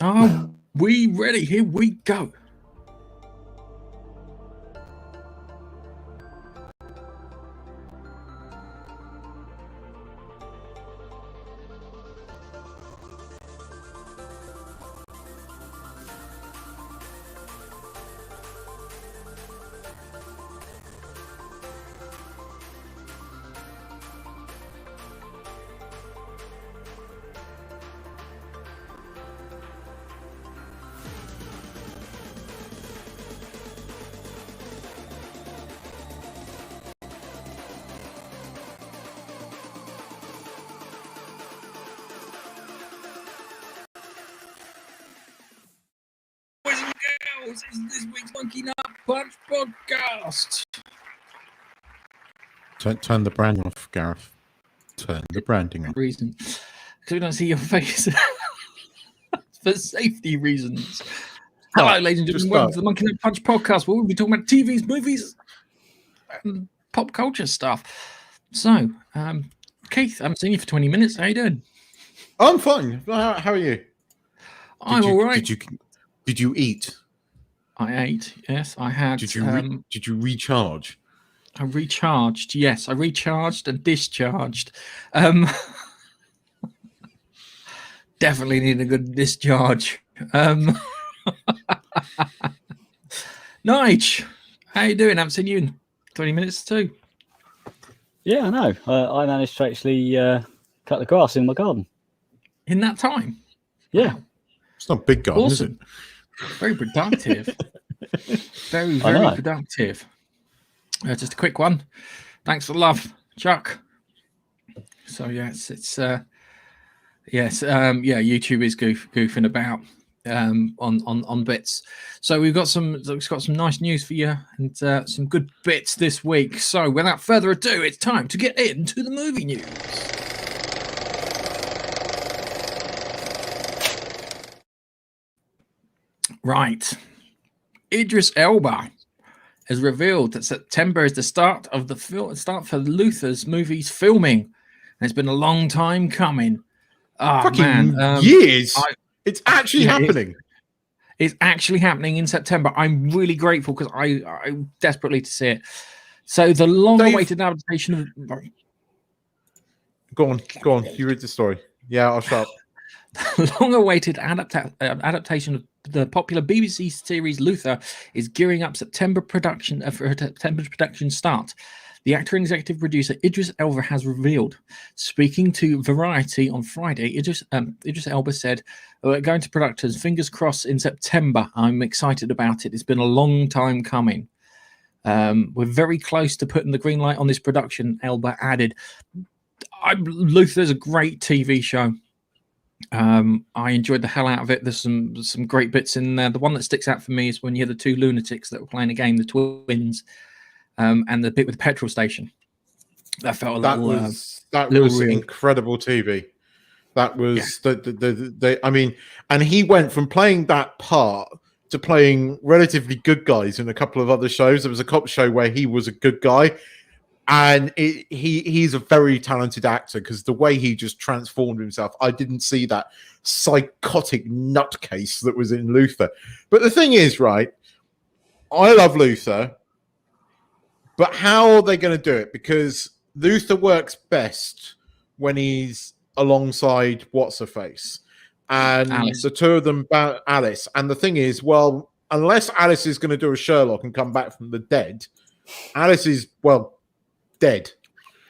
Are we ready? Here we go. Boys and girls, this is this week's Monkey Nut Punch podcast. Turn the brand off, Gareth. Turn the branding off. Reason, because we don't see your face for safety reasons. Hello, ladies and gentlemen. Welcome to the Monkey Nut Punch podcast, where we'll be talking about TVs, movies, and pop culture stuff. So, Keith, I haven't seen you for 20 minutes. How you doing? I'm fine. How are you? I'm all right. Did you eat? I ate. Yes, I had. Did you recharge? I recharged. Yes, I recharged and discharged. Definitely need a good discharge. Nige, how you doing? I haven't seen you in 20 minutes too. Yeah, I know. I managed to actually cut the grass in my garden. In that time? Yeah. Wow. It's not a big garden, Awesome. is it? Very productive. very productive. Just a quick one. Thanks for the love, Chuck. So yes, YouTube is goofing about on bits. So we've got some nice news for you and some good bits this week. So without further ado, it's time to get into the movie news. Right. Idris Elba has revealed that September is the start of the start for Luther's movie's filming. And it's been a long time coming. Oh, Fucking man. years. It's actually happening. It's actually happening in September. I'm really grateful because I desperately to see it. So the long-awaited adaptation of... Go on. You read the story. Yeah, I'll shut up. The long-awaited adaptation of the popular BBC series Luther is gearing up September production for a September production start. The actor and executive producer Idris Elba has revealed. Speaking to Variety on Friday, Idris Elba said, "We're going to production. Fingers crossed in September. I'm excited about it. It's been a long time coming. We're very close to putting the green light on this production," Elba added. Luther's a great TV show. I enjoyed the hell out of it. There's some great bits in there. The one that sticks out for me is when you hear the two lunatics that were playing a game, the twins, and the bit with the petrol station. That felt that was incredible TV. That was I mean, and he went from playing that part to playing relatively good guys in a couple of other shows. There was a cop show where he was a good guy. And he's a very talented actor because the way he just transformed himself, I didn't see that psychotic nutcase that was in Luther. But the thing is, right, I love Luther, but how are they going to do it? Because Luther works best when he's alongside What's-Her-Face. And Alice. The two of them, Alice. And the thing is, well, unless Alice is going to do a Sherlock and come back from the dead, Alice is, dead.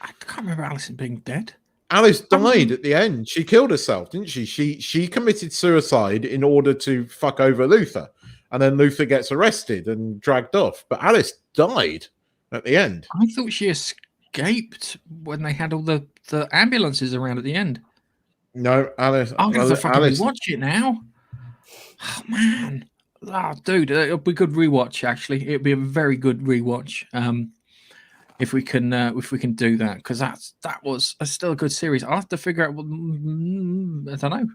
I can't remember Alison being dead. Alice died at the end. She killed herself, didn't she? She committed suicide in order to fuck over Luther. And then Luther gets arrested and dragged off. But Alice died at the end. I thought she escaped when they had all the ambulances around at the end. No, Alice. I'm going to fucking watch it now. Oh, man. Oh, dude, it'll be a good rewatch, actually. It'll be a very good rewatch. If we can do that, because that was still a good series. I have to figure out. I don't know.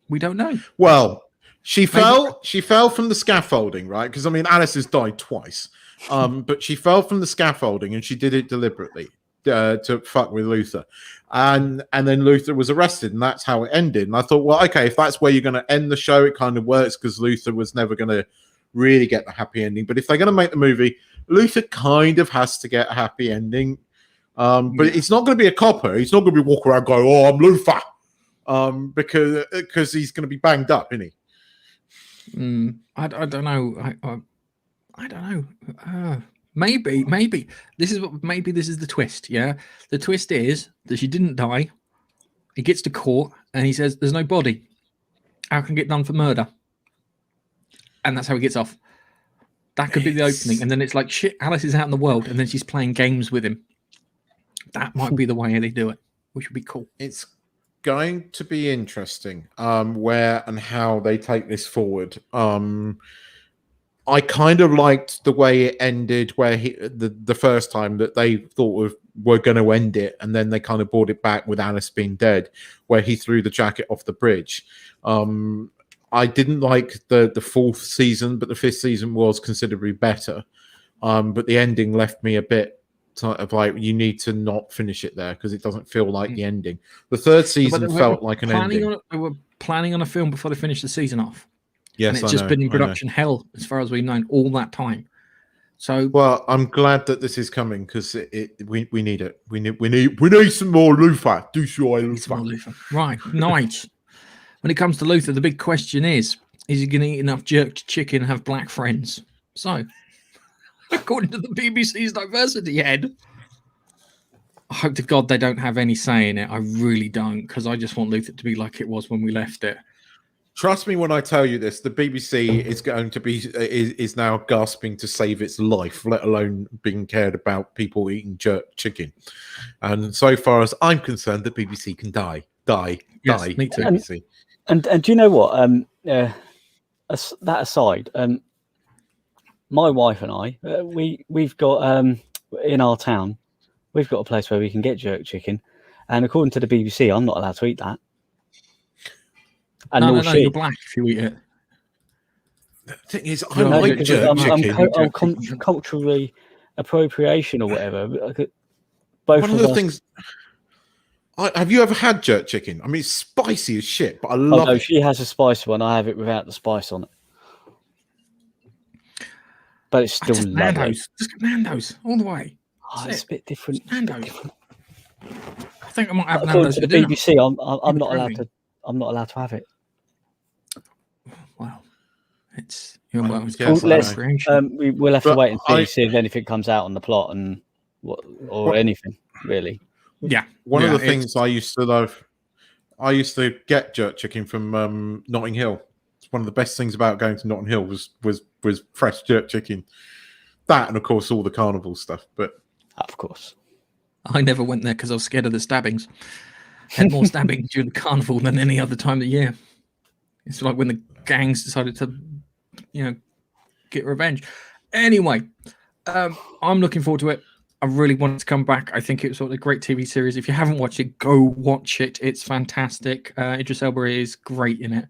We don't know. Well, she fell from the scaffolding, right? Because I mean, Alice has died twice, but she fell from the scaffolding and she did it deliberately. to fuck with Luther, and then Luther was arrested, and that's how it ended. And I thought, well, okay, if that's where you're going to end the show, it kind of works because Luther was never going to really get the happy ending. But if they're going to make the movie, Luther kind of has to get a happy ending. But it's not going to be a copper. He's not going to be walking around going, "Oh, I'm Luther," because he's going to be banged up, isn't he? I don't know. I don't know. Maybe this is the twist. Yeah, the twist is that she didn't die. He gets to court and he says, "There's no body. How can it get done for murder?" And that's how he gets off. That could be the opening, and then it's like, shit, Alice is out in the world, and then she's playing games with him. That might be the way they do it, which would be cool. It's going to be interesting where and how they take this forward. I kind of liked the way it ended, where the first time that they thought were going to end it, and then they kind of brought it back with Alice being dead, where he threw the jacket off the bridge. I didn't like the fourth season, but the fifth season was considerably better. But the ending left me a bit sort of like, you need to not finish it there because it doesn't feel like the ending. The third season felt like an ending. They were planning on a film before they finished the season off. Yes, and it's just been in production hell as far as we've known all that time. So, well, I'm glad that this is coming because we need it. We need some more Luther. Luther. Right, nice. When it comes to Luther, the big question is he going to eat enough jerked chicken and have black friends? So, according to the BBC's diversity head, I hope to God they don't have any say in it. I really don't, because I just want Luther to be like it was when we left it. Trust me when I tell you this, the BBC is going to be is now gasping to save its life, let alone being cared about people eating jerk chicken. And so far as I'm concerned, the BBC can die. Yes, me too. BBC. And do you know what? That aside, my wife and I, we've got in our town, we've got a place where we can get jerk chicken, and according to the BBC, I'm not allowed to eat that. And no, you're black if you eat it. The thing is, I like jerk chicken. I'm culturally appropriation or whatever. One of the things. Have you ever had jerk chicken? I mean, it's spicy as shit, but I love it. She has a spicy one. I have it without the spice on it. But it's still lovely. Nando's. Just Nando's all the way. It's a bit different. Nando's. I think I might have Nando's. Nando's. The BBC, I'm not allowed to. I'm not allowed to have it. Well, it's we'll have to wait and see if anything comes out on the plot and anything really. Yeah, one of the things I used to love. I used to get jerk chicken from Notting Hill. It's one of the best things about going to Notting Hill was fresh jerk chicken. That and of course all the carnival stuff. But of course, I never went there because I was scared of the stabbings. Had more stabbings during the carnival than any other time of the year. It's like when the gangs decided to, get revenge. Anyway, I'm looking forward to it. I really want it to come back. I think it's a great TV series. If you haven't watched it, go watch it. It's fantastic. Idris Elba is great in it,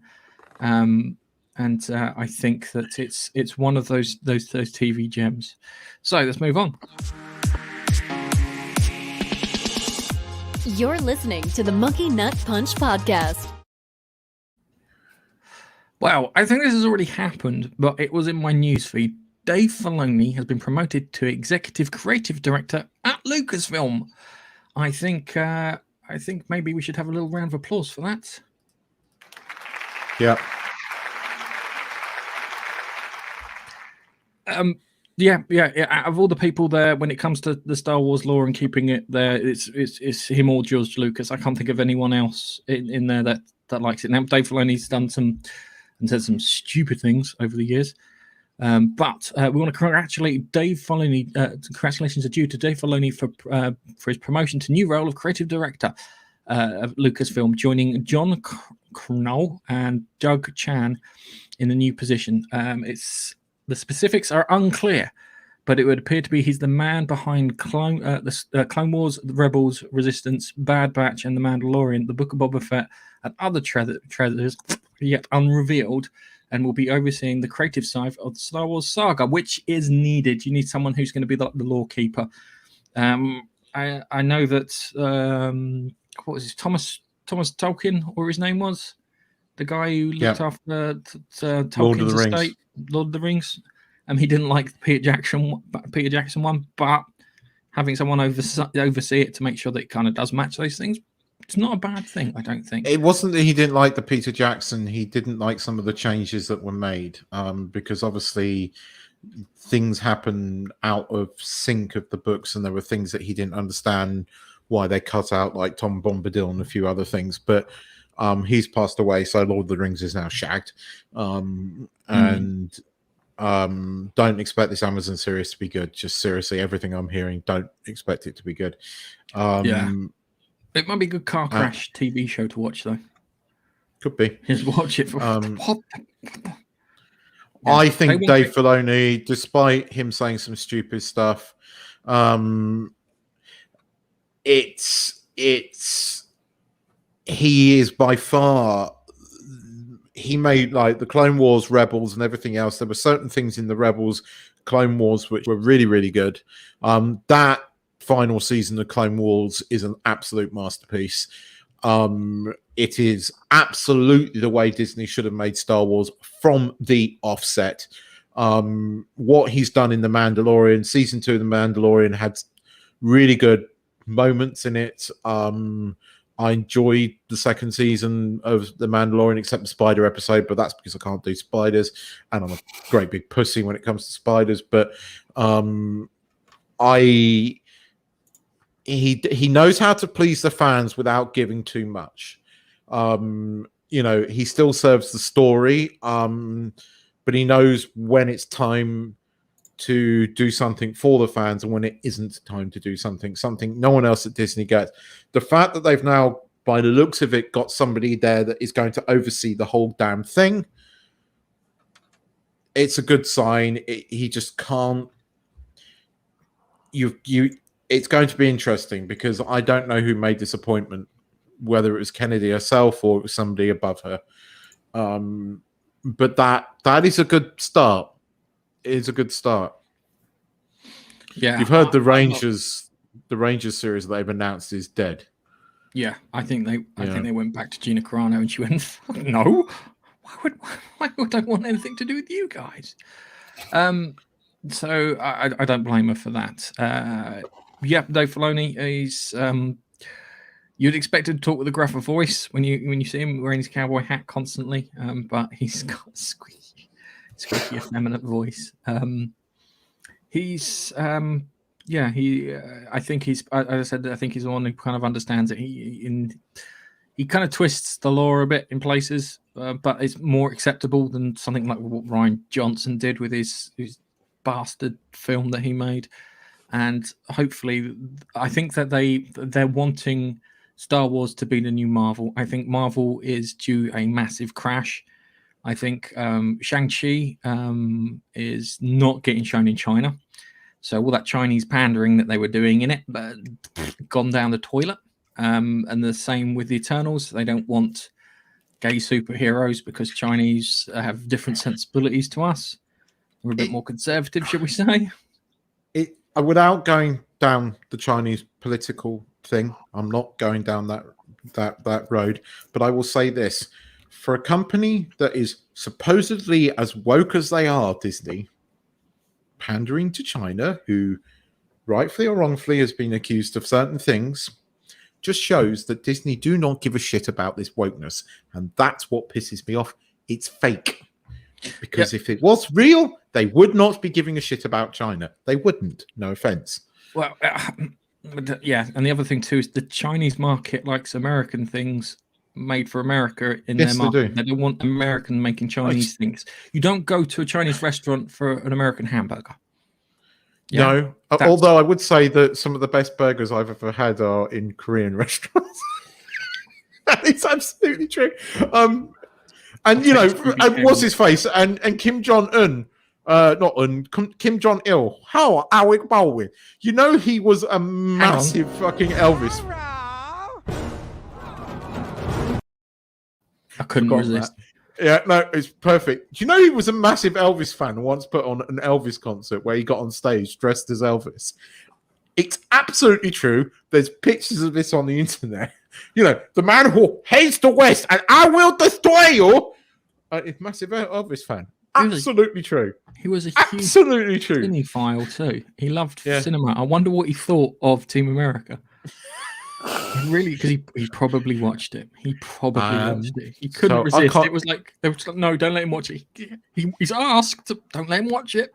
and I think that it's one of those TV gems. So let's move on. You're listening to the Monkey Nut Punch podcast. Well, I think this has already happened, but it was in my newsfeed. Dave Filoni has been promoted to executive creative director at Lucasfilm. I think maybe we should have a little round of applause for that. Yeah. Yeah. Out of all the people there, when it comes to the Star Wars lore and keeping it there, it's him or George Lucas. I can't think of anyone else in there that likes it. Now, Dave Filoni's done said some stupid things over the years, but we want to congratulate Dave Filoni. Congratulations are due to Dave Filoni for his promotion to new role of creative director of Lucasfilm, joining John Knoll and Doug Chan in the new position. The specifics are unclear, but it would appear to be he's the man behind Clone Wars, the Rebels, Resistance, Bad Batch, and The Mandalorian, The Book of Boba Fett, and other treasures yet unrevealed, and will be overseeing the creative side of the Star Wars saga, which is needed. You need someone who's going to be the lore keeper. I know that what was his Thomas Tolkien, or his name was the guy who looked after Tolkien's estate, Lord of the Rings. He didn't like the Peter Jackson one, but having someone oversee it to make sure that it kind of does match those things, it's not a bad thing, I don't think. It wasn't that he didn't like the Peter Jackson. He didn't like some of the changes that were made, because obviously things happen out of sync of the books, and there were things that he didn't understand why they cut out, like Tom Bombadil and a few other things. But he's passed away, so Lord of the Rings is now shagged. And don't expect this Amazon series to be good. Just seriously, everything I'm hearing, don't expect it to be good. It might be a good car crash TV show to watch, though. Could be. Just watch it for I think Dave Filoni, despite him saying some stupid stuff, he is by far. He made like the Clone Wars, Rebels, and everything else. There were certain things in the Rebels, Clone Wars, which were really, really good. That final season of Clone Wars is an absolute masterpiece. It is absolutely the way Disney should have made Star Wars from the offset. What he's done in The Mandalorian, season 2 of The Mandalorian had really good moments in it. I enjoyed the second season of The Mandalorian, except the spider episode, but that's because I can't do spiders, and I'm a great big pussy when it comes to spiders. But he knows how to please the fans without giving too much. He still serves the story, but he knows when it's time to do something for the fans and when it isn't time to do something no one else at Disney gets. The fact that they've now, by the looks of it, got somebody there that is going to oversee the whole damn thing, it's a good sign. He just can't. It's going to be interesting because I don't know who made this appointment, whether it was Kennedy herself or it was somebody above her. But that is a good start. It is a good start. Yeah, you've heard the Rangers series that they've announced is dead. Yeah, I think they went back to Gina Carano and she went, no, why would I want anything to do with you guys? So I don't blame her for that. Dave Filoni is. You'd expect him to talk with a gruffer voice when you see him wearing his cowboy hat constantly, but he's got a squeaky, effeminate voice. I think he's. As I said, I think he's the one who kind of understands it. He kind of twists the law a bit in places, but it's more acceptable than something like what Rian Johnson did with his bastard film that he made. And hopefully, I think that they're wanting Star Wars to be the new Marvel. I think Marvel is due a massive crash. I think Shang-Chi is not getting shown in China. So all that Chinese pandering that they were doing in it, but gone down the toilet. And the same with the Eternals. They don't want gay superheroes because Chinese have different sensibilities to us. We're a bit more conservative, should we say? Without going down the Chinese political thing, I'm not going down that road. But I will say this: for a company that is supposedly as woke as they are, Disney, pandering to China, who rightfully or wrongfully has been accused of certain things, just shows that Disney do not give a shit about this wokeness. And that's what pisses me off. It's fake. Because if it was real, they would not be giving a shit about China. They wouldn't. No offense. Well, yeah. And the other thing too is the Chinese market likes American things made for America in their market. They don't want American making Chinese things. You don't go to a Chinese restaurant for an American hamburger. Yeah, no, although I would say that some of the best burgers I've ever had are in Korean restaurants. It's absolutely true. And what's his face? And Kim Jong-un, Kim Jong-il. How Alec Baldwin? He was a massive fucking Elvis. I couldn't resist. Yeah, no, it's perfect. Do you know he was a massive Elvis fan and once put on an Elvis concert where he got on stage dressed as Elvis? It's absolutely true. There's pictures of this on the internet. You know, the man who hates the West and I will destroy you. It's massive Elvis fan. Absolutely true. He was a huge Absolutely true. cinephile too. He loved cinema. I wonder what he thought of Team America. Really, because he probably watched it. He probably watched it. He couldn't resist. It was like they were just like, no, don't let him watch it. He's asked, don't let him watch it.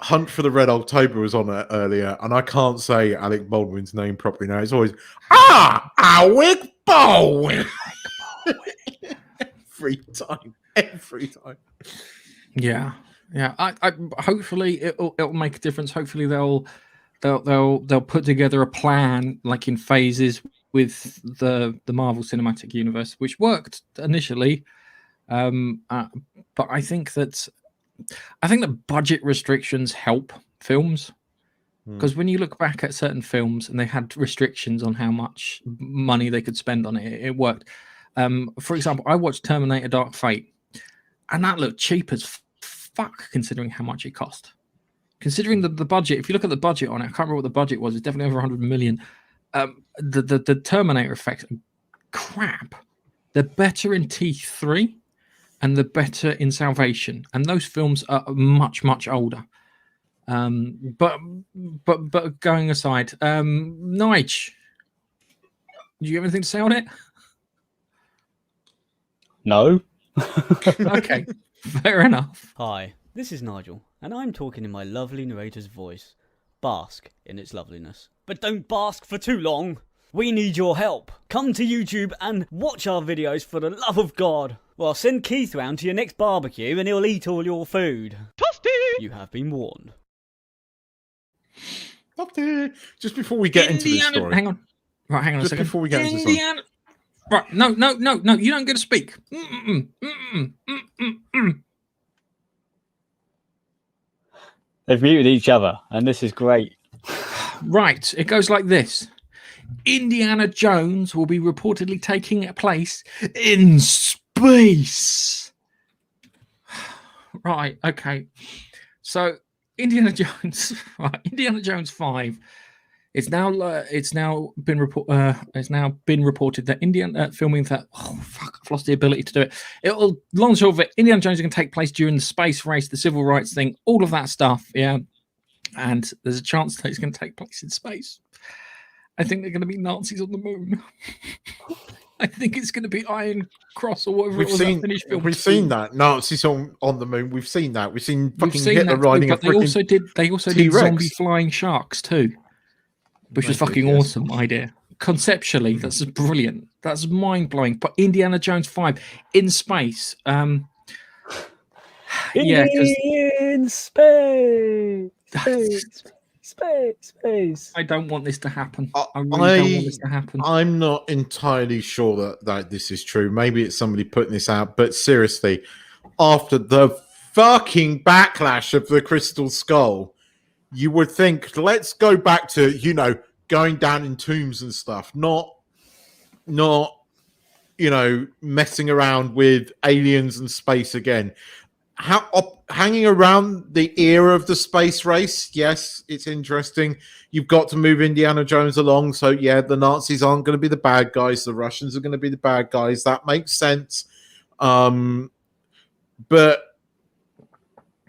Hunt for the Red October was on it earlier, and I can't say Alec Baldwin's name properly now. It's always Alec Baldwin. Every time. Yeah. I hopefully it'll make a difference. Hopefully they'll put together a plan like in phases with the Marvel Cinematic Universe, which worked initially, but I think that budget restrictions help films, because when you look back at certain films and they had restrictions on how much money they could spend on it, it worked. For example, I watched Terminator Dark Fate, and that looked cheap as fuck considering how much it cost. Considering the budget, if you look at the budget on it, I can't remember what the budget was. It's definitely over 100 million. The Terminator effects are crap. They're better in T3 and they're better in Salvation. And those films are much, much older. But going aside, Nige, do you have anything to say on it? No. Okay, fair enough. Hi, this is Nigel, and I'm talking in my lovely narrator's voice. Bask in its loveliness. But don't bask for too long. We need your help. Come to YouTube and watch our videos for the love of God. Well, send Keith round to your next barbecue and he'll eat all your food. Toasty! You have been warned. Just before we get into this story. Hang on a second. Before we get into this story. Right, no, you don't get to speak. They've muted each other, and this is great. Right, it goes like this. Indiana Jones will be reportedly taking place in space. Right, okay. So Indiana Jones 5. It's now been reported that filming that I've lost the ability to do it. It'll long short of it, Indiana Jones is going to take place during the space race, the civil rights thing, all of that stuff. Yeah, and there's a chance that it's going to take place in space. I think they're going to be Nazis on the moon. I think it's going to be Iron Cross or whatever it was. We've seen that Nazis on the moon. We've seen that. We've seen fucking Hitler riding a freaking They also did zombie flying sharks too. Which was fucking awesome idea. Conceptually, that's brilliant. That's mind-blowing. But Indiana Jones 5 in space. In space. I don't want this to happen. I really don't want this to happen. I'm not entirely sure that this is true. Maybe it's somebody putting this out. But seriously, after the fucking backlash of the Crystal Skull, you would think, let's go back to, going down in tombs and stuff, not messing around with aliens and space again. Hanging around the era of the space race, yes, it's interesting. You've got to move Indiana Jones along. So, yeah, the Nazis aren't going to be the bad guys. The Russians are going to be the bad guys. That makes sense. But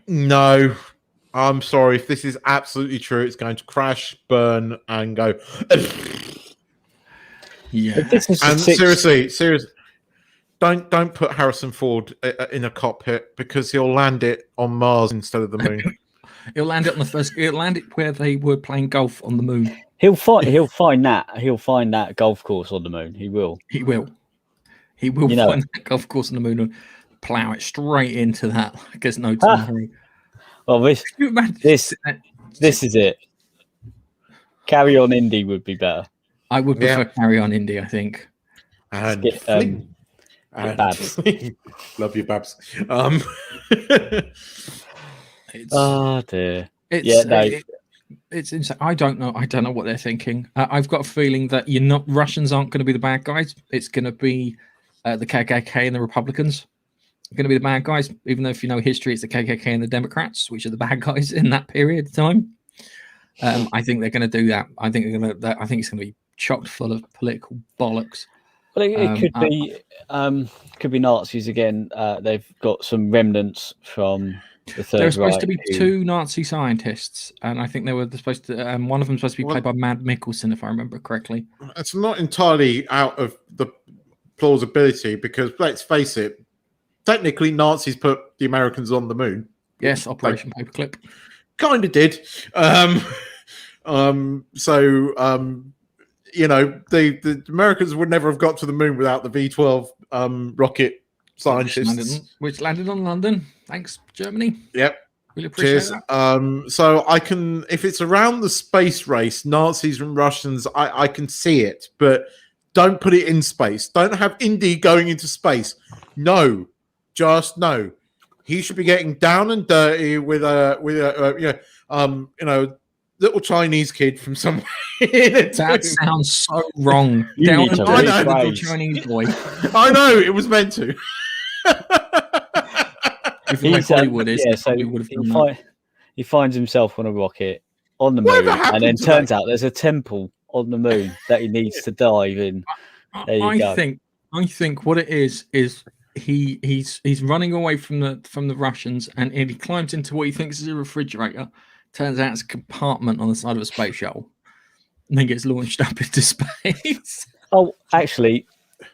no, I'm sorry. If this is absolutely true, it's going to crash, burn, and go. Yeah. And seriously, don't put Harrison Ford in a cockpit, because he'll land it on Mars instead of the moon. He'll land it where they were playing golf on the moon. He'll find that golf course on the moon. He will find that golf course on the moon and plow it straight into that. I guess no time. Well, this is it. Carry On Indy would be better. I would prefer Carry On Indy, I think. And Babs. Love you, Babs. Oh dear. It's insane. I don't know what they're thinking. I've got a feeling that Russians aren't going to be the bad guys. It's going to be the KKK and the Republicans are going to be the bad guys. Even though, if you know history, it's the KKK and the Democrats, which are the bad guys in that period of time. I think they're going to do that. I think I think it's going to be chock full of political bollocks. Well, it could be Nazis again. They've got some remnants from the Third There were supposed to Reich be two Nazi scientists, and I think they were supposed to. One of them supposed to be played by Matt Mikkelsen, if I remember correctly. It's not entirely out of the plausibility because, let's face it, technically Nazis put the Americans on the moon. Yes, Operation Paperclip. Kind of did. You know, the Americans would never have got to the moon without the V-12 rocket scientists, which landed on London. Thanks, Germany. Yep. Really appreciate that. So I can, if it's around the space race, Nazis and Russians, I can see it, but don't put it in space. Don't have Indy going into space. No, just no. He should be getting down and dirty with a little Chinese kid from somewhere. That sounds so wrong. Down and dirty little Chinese boy. I know it was meant to. He finds himself on a rocket on the moon, and then turns out there's a temple on the moon that he needs to dive in. There you go. I think what it is he's running away from the Russians, and he climbs into what he thinks is a refrigerator. Turns out it's a compartment on the side of a space shuttle, and then gets launched up into space. Oh, actually,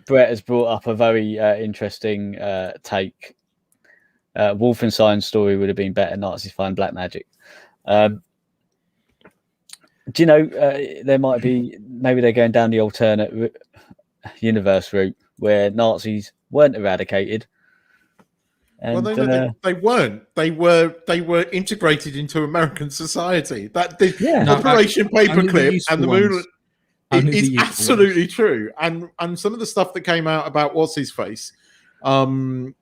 Brett has brought up a very interesting take. Wolfenstein's story would have been better. Nazis find black magic. Do you know there might be, maybe they're going down the alternate universe route where Nazis weren't eradicated. And, they weren't. They were integrated into American society. Operation Paperclip and the moon. It's absolutely true. And some of the stuff that came out about what's his face, Von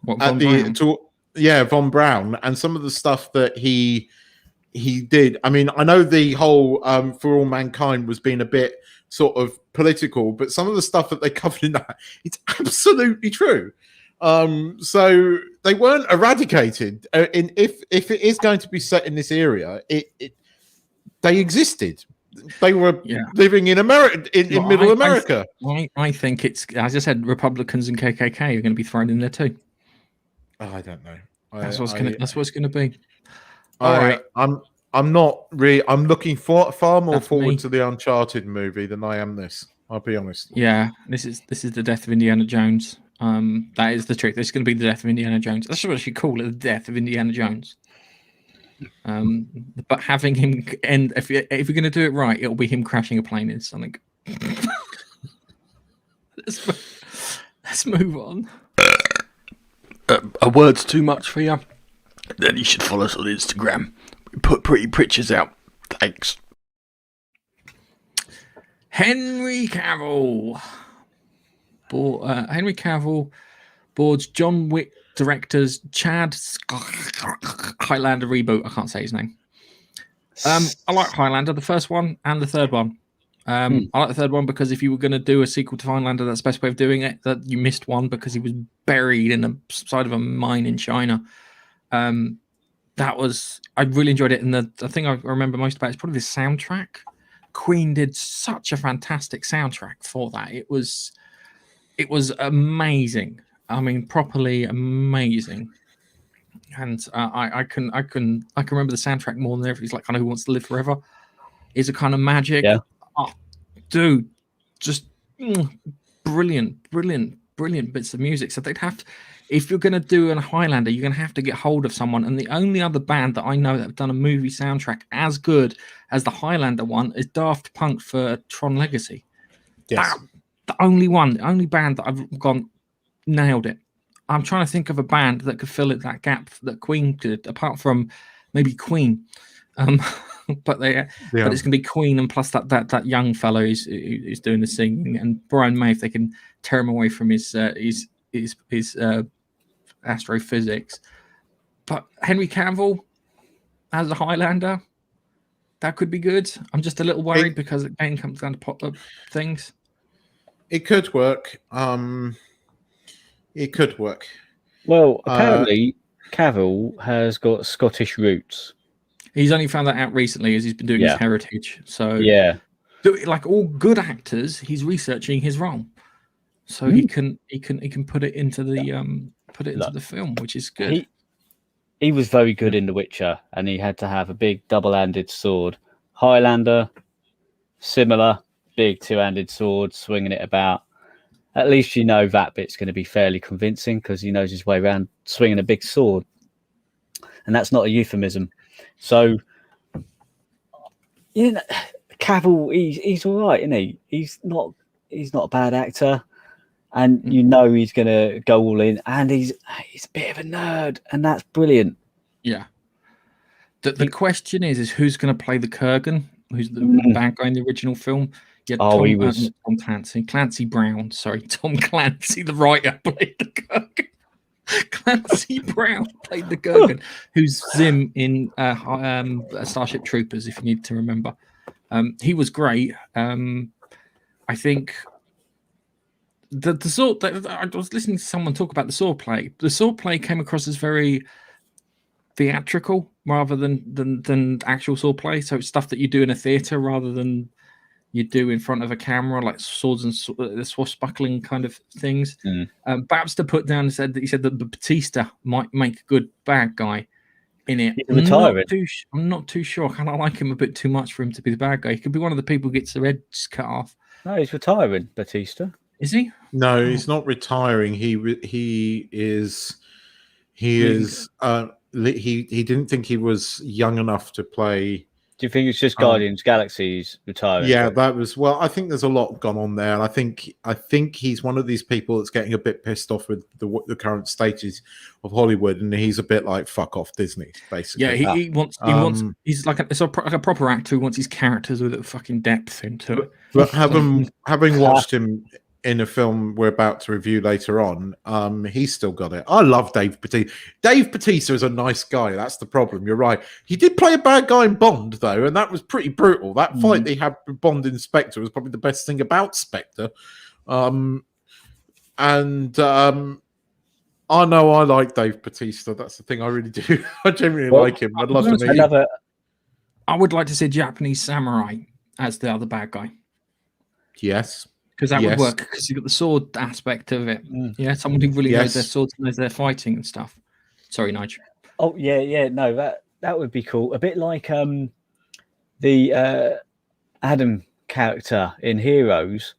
Braun, and some of the stuff that he did. I mean, I know the whole For All Mankind was being a bit sort of political, but some of the stuff that they covered in that, it's absolutely true. So they weren't eradicated. If it is going to be set in this area, they existed. They were living in America, in Middle America. I think it's, as I said, Republicans and KKK are going to be thrown in there too. I don't know. That's what's going to be. All right. I'm not really. I'm looking far more forward to the Uncharted movie than I am this. I'll be honest. Yeah, this is the death of Indiana Jones. That is the truth. This is going to be the death of Indiana Jones. That's what I should call it, the death of Indiana Jones. But having him end, if you're going to do it right, it'll be him crashing a plane in something. Let's move on. A word's too much for you? Then you should follow us on Instagram. We put pretty pictures out. Thanks. Henry Cavill. Henry Cavill boards John Wick directors Chad Highlander reboot. I can't say his name. I like Highlander, the first one and the third one. I like the third one because if you were going to do a sequel to Highlander, that's the best way of doing it. That you missed one because he was buried in the side of a mine in China. I really enjoyed it, and the thing I remember most about it is probably the soundtrack. Queen did such a fantastic soundtrack for that. It was amazing. I mean, properly amazing. And I can remember the soundtrack more than everything. It's like kind of Who Wants to Live Forever. Is a kind of magic. Yeah. Oh, dude, just brilliant bits of music. So they'd have to, if you're going to do a Highlander, you're going to have to get hold of someone. And the only other band that I know that have done a movie soundtrack as good as the Highlander one is Daft Punk for Tron Legacy. Yes. The only band that I've gone nailed it. I'm trying to think of a band that could fill that gap that Queen did, apart from maybe Queen. But it's going to be Queen and plus that young fellow who's doing the singing, and Brian May, if they can tear him away from his astrophysics. But Henry Cavill as a Highlander, that could be good. I'm just a little worried because it again comes down to pop-up things. It could work. It could work. Well, apparently Cavill has got Scottish roots. He's only found that out recently as he's been doing his heritage. So Yeah. like all good actors, he's researching his role, so he can put it into the film, which is good. He was very good in The Witcher, and he had to have a big double-handed sword. Highlander, similar, big two-handed sword, swinging it about. At least you know that bit's going to be fairly convincing because he knows his way around swinging a big sword, and that's not a euphemism. So, you know, Cavill, he's all right, isn't he? He's not a bad actor, and you know he's going to go all in, and he's a bit of a nerd, and that's brilliant. Yeah. The question is who's going to play the Kurgan? Who's the bad guy in the original film? Yeah, he was Tom Clancy Brown. Sorry, Tom Clancy, the writer, played the Kurgan. Clancy Brown played the Kurgan, who's Zim in Starship Troopers, if you need to remember. He was great. I think the sword. I was listening to someone talk about the sword play. The sword play came across as very theatrical rather than actual sword play. So it's stuff that you do in a theater rather than you do in front of a camera, like swords and the swashbuckling kind of things. Babster put down and said that Batista might make a good bad guy in it. I'm not too sure. I kind of like him a bit too much for him to be the bad guy. He could be one of the people who gets their heads cut off. No, he's retiring, Batista. Is he? No, he's not retiring. He is. He didn't think he was young enough to play. Do you think it's just Guardians Galaxy's retiring? Yeah, that was. Well, I think there's a lot gone on there, and I think he's one of these people that's getting a bit pissed off with the current status of Hollywood, and he's a bit like fuck off Disney, basically. Yeah, he wants. He's like a proper actor who wants his characters with a fucking depth into it. But having watched him in a film we're about to review later on, he's still got it. I love Dave Bautista. Dave Bautista is a nice guy. That's the problem. You're right. He did play a bad guy in Bond, though, and that was pretty brutal. That fight they had with Bond in Spectre was probably the best thing about Spectre. I know I like Dave Bautista. That's the thing. I really do. I genuinely like him. I'd love to meet him. I would like to see a Japanese samurai as the other bad guy. Yes. Because that would work, because you've got the sword aspect of it. Yeah, someone who really knows their swords and knows their fighting and stuff. Sorry, Nigel. Oh, yeah. No, that would be cool. A bit like the Adam character in Heroes,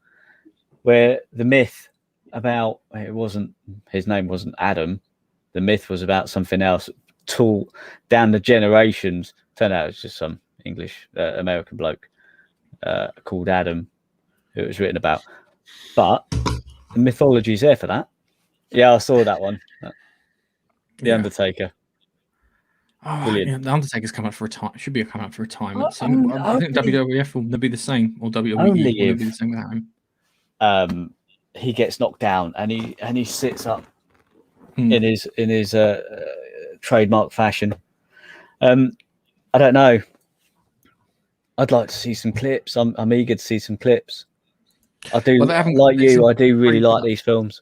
where the myth about his name wasn't Adam. The myth was about something else. Tall down the generations. Turned out it was just some English American bloke called Adam, who it was written about, but the mythology is there for that. Yeah, I saw that one. The Undertaker. Oh, yeah, the Undertaker's come up for retirement. Should be coming up for retirement. I think WWF will be the same, or WWE will be the same without him. He gets knocked down and he sits up in his trademark fashion. I don't know. I'd like to see some clips. I'm eager to see some clips. I do like you. I do really like these films.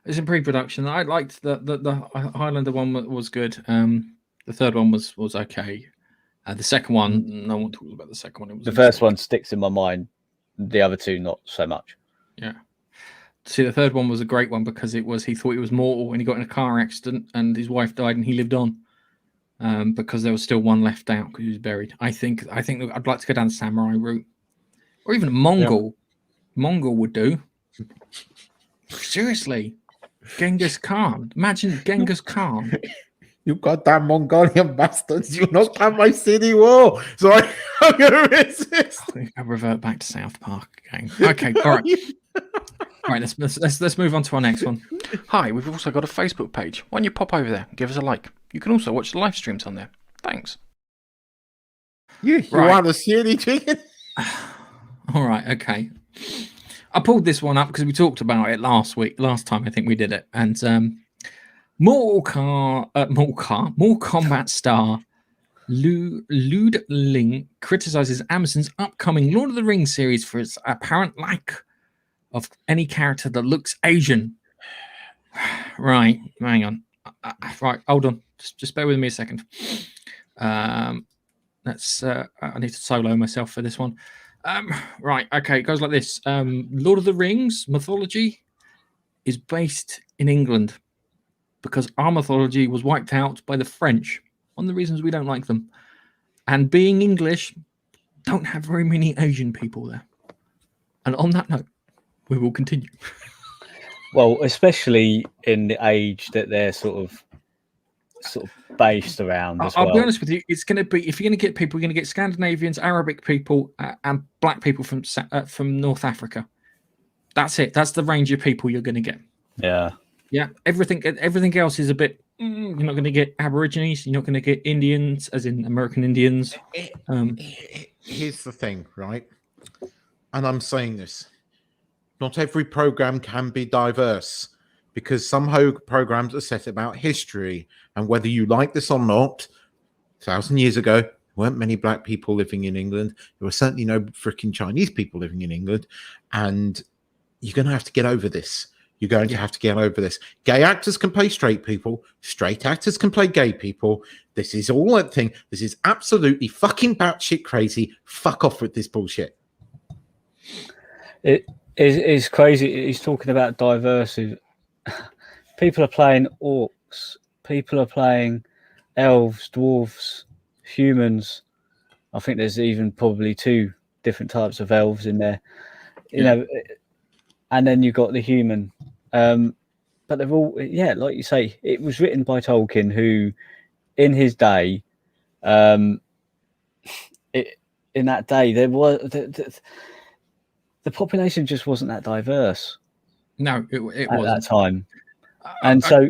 It's in pre-production. I liked the Highlander one was good. The third one was okay. The second one, no one talks about the second one. The first one sticks in my mind. The other two, not so much. Yeah. See, the third one was a great one because he thought he was mortal and he got in a car accident and his wife died and he lived on. Because there was still one left out because he was buried. I think I'd like to go down the samurai route, or even a Mongol. Yeah. Mongol would do. Seriously, Genghis Khan. Imagine Genghis Khan. You goddamn Mongolian bastards! You knocked out my city wall, so I'm gonna resist. I revert back to South Park again. Okay, all right. All right, let's move on to our next one. Hi, we've also got a Facebook page. Why don't you pop over there and give us a like? You can also watch the live streams on there. Thanks. You want to see any chicken? All right, okay. I pulled this one up because we talked about it last time I think we did it. And Mortal Kombat star Lude Ling criticizes Amazon's upcoming Lord of the Rings series for its apparent lack of any character that looks Asian. Right, hang on. Right, hold on. Just bear with me a second. That's I need to solo myself for this one. Right, okay, it goes like this. Lord of the Rings mythology is based in England because our mythology was wiped out by the French. One of the reasons we don't like them. And being English, don't have very many Asian people there. And on that note, we will continue. Well, especially in the age that they're sort of based around as well. I'll be honest with you, it's going to be, if you're going to get people, you're going to get Scandinavians, Arabic people, and black people from North Africa. That's it. That's the range of people you're going to get. Yeah. Yeah. Everything else is a bit. You're not going to get Aborigines. You're not going to get Indians, as in American Indians. Here's the thing, right? And I'm saying this: not every program can be diverse, because some programs are set about history, and whether you like this or not, 1,000 years ago, there weren't many black people living in England. There were certainly no freaking Chinese people living in England, and you're going to have to get over this. You're going to have to get over this. Gay actors can play straight people. Straight actors can play gay people. This is all a thing. This is absolutely fucking batshit crazy. Fuck off with this bullshit. It's crazy. He's talking about diversity. People are playing orcs. People are playing elves, dwarves, humans. I think there's even probably 2 different types of elves in there. You know, and then you've got the human. But they're all, like you say, it was written by Tolkien, who, in his day, in that day, there was the population just wasn't that diverse. No, it wasn't at that time. And so,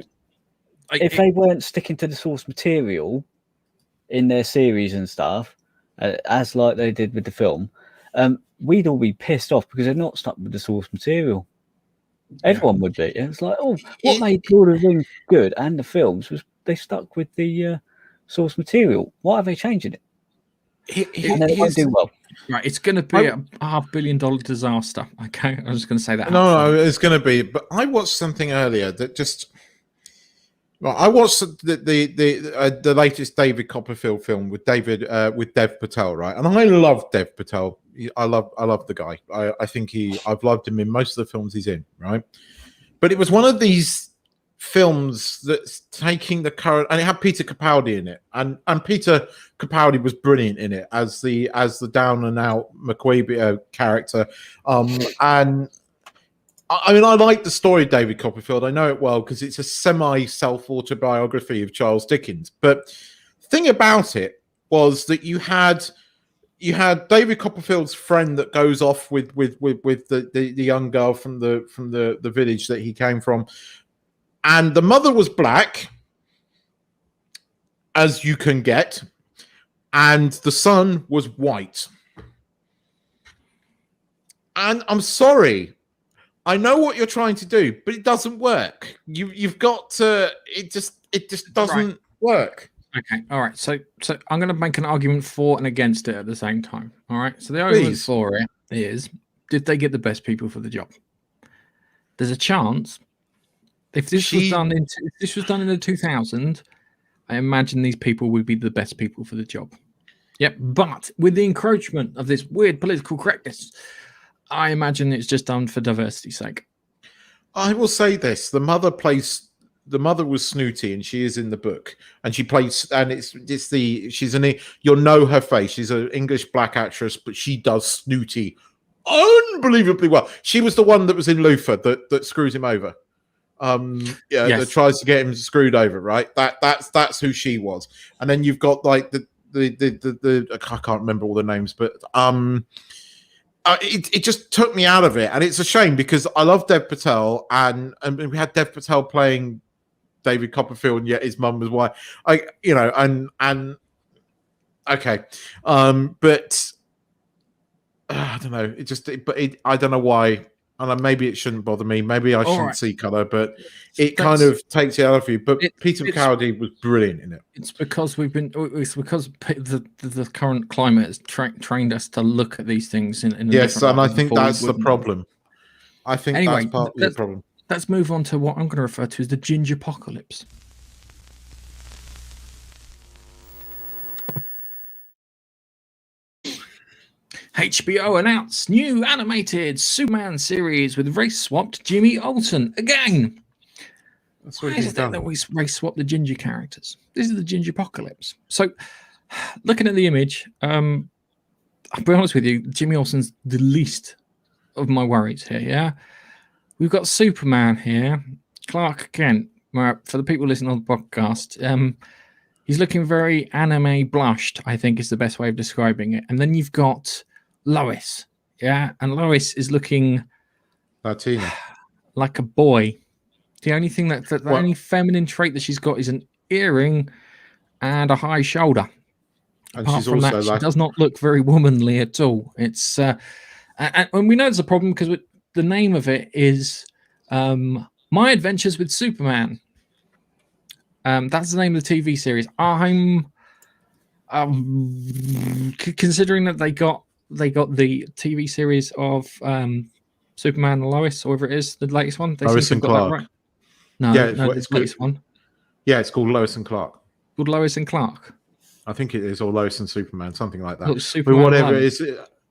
if they weren't sticking to the source material in their series and stuff, as like they did with the film, we'd all be pissed off because they're not stuck with the source material. Everyone would be. It's like, what made Lord of the Rings good and the films was they stuck with the source material. Why are they changing it? And then it won't do well. Right, it's going to be a $500 million disaster. Okay, I was just going to say that. No, it's going to be. But I watched something earlier that just. Well, I watched the latest David Copperfield film with Dev Patel, right? And I love Dev Patel. I love the guy. I think I've loved him in most of the films he's in, right? But it was one of these films that's taking the current, and it had Peter Capaldi in it, and Peter Capaldi was brilliant in it as the down and out McQueen character, and. I mean, I like the story of David Copperfield. I know it well because it's a semi-self-autobiography of Charles Dickens. But the thing about it was that you had David Copperfield's friend that goes off with the young girl from the village that he came from, and the mother was black, as you can get, and the son was white. And I'm sorry. I know what you're trying to do, but it doesn't work. You've got to. It just doesn't work. Okay, all right. So I'm going to make an argument for and against it at the same time. All right. So the argument for it is: did they get the best people for the job? There's a chance. If this was done in the 2000s, I imagine these people would be the best people for the job. Yep. But with the encroachment of this weird political correctness, I imagine it's just done for diversity's sake. I will say this: the mother was snooty, and she is in the book, and she plays, and you'll know her face. She's an English black actress, but she does snooty unbelievably well. She was the one that was in Luther that screws him over. That tries to get him screwed over. Right, that's who she was. And then you've got like the I can't remember all the names, but it just took me out of it, and it's a shame because I love Dev Patel, and we had Dev Patel playing David Copperfield, and yet his mum was white. But I don't know. I don't know why. And maybe it shouldn't bother me. Maybe I shouldn't see color, but it kind of takes it out of you. But Peter Capaldi was brilliant in it. It's because the current climate has trained us to look at these things in a yes, and I think that's the problem. I think that's part of the problem. Let's move on to what I'm going to refer to as the ginger apocalypse. HBO announced new animated Superman series with race-swapped Jimmy Olsen again. That's Why what is he's it done. that we race-swap the ginger characters? This is the ginger apocalypse. So, looking at the image, I'll be honest with you, Jimmy Olsen's the least of my worries here, yeah? We've got Superman here, Clark Kent. For the people listening on the podcast, he's looking very anime blushed, I think is the best way of describing it. And then you've got Lois, yeah? And Lois is looking Latina. like a boy. The only thing the Well- only feminine trait that she's got is an earring and a high shoulder. And Apart she's from also that, she like does not look very womanly at all. It's and we know there's a problem because the name of it is My Adventures with Superman. That's the name of the TV series. I'm considering that they got the TV series of Superman and Lois, or whatever it is, the latest one. They Lois seem to and have got that Clark. right. No, Yeah, it's no, what- the it's latest good. one Yeah, it's called Lois and Clark. called Lois and Clark. I think it is, or Lois and Superman, something like that. Look, But Superman whatever and it is,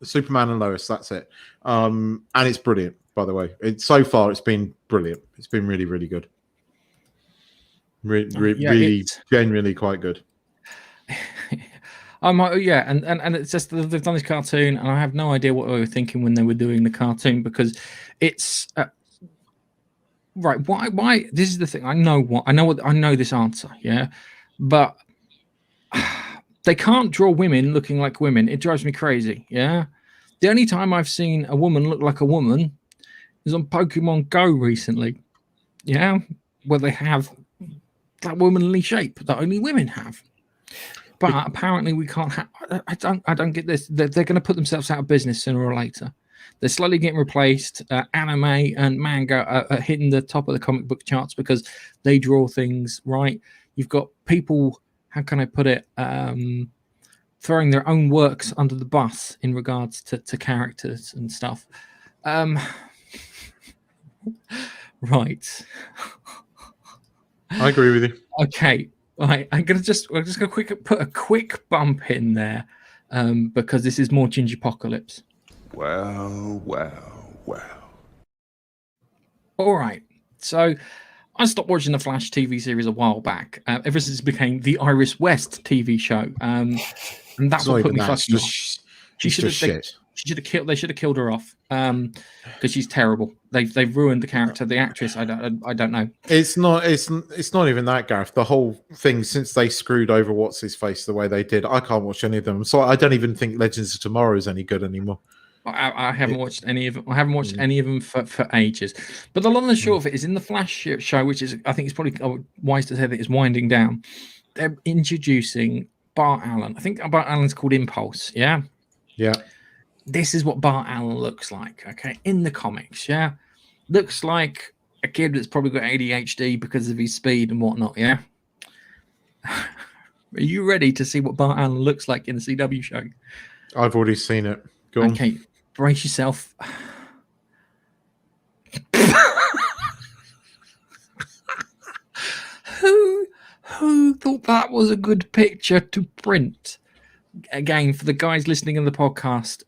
Superman and Lois, that's it. And it's brilliant, by the way. So far, it's been brilliant. It's been really, really good. Yeah, really, it's- genuinely quite good. Yeah, and it's just that they've done this cartoon, and I have no idea what they were thinking when they were doing the cartoon because it's right. Why? This is the thing. I know this answer. Yeah, but they can't draw women looking like women. It drives me crazy. Yeah, the only time I've seen a woman look like a woman is on Pokemon Go recently. Yeah, where they have that womanly shape that only women have. But apparently we can't have. I don't get this. They're going to put themselves out of business sooner or later. They're slowly getting replaced. Anime and manga are hitting the top of the comic book charts because they draw things right. You've got people. How can I put it? Throwing their own works under the bus in regards to characters and stuff. Right. I agree with you. Okay. Right, we're just gonna put a quick bump in there, because this is more Ginger Apocalypse. Well. All right, so I stopped watching the Flash TV series a while back, ever since it became the Iris West TV show, and that's It's what not put even me that. It's fucking off. just, She it's should just have. shit. They should have killed her off, because she's terrible. They've ruined the character, the actress. I don't know. It's not even that, Gareth. The whole thing, since they screwed over what's his face the way they did, I can't watch any of them. So I don't even think Legends of Tomorrow is any good anymore. I haven't watched any of them. I haven't watched any of them for ages. But the long and the short of it is, in the Flash show, which is, I think it's probably wise to say that it's winding down. They're introducing Bart Allen. I think Bart Allen's called Impulse. Yeah. Yeah. This is what Bart Allen looks like. Okay, in the comics. Yeah, looks like a kid that's probably got ADHD because of his speed and whatnot. Yeah. Are you ready to see what Bart Allen looks like in the CW show? I've already seen it. Go on. Okay, brace yourself. Who thought that was a good picture to print? Again, for the guys listening in the podcast,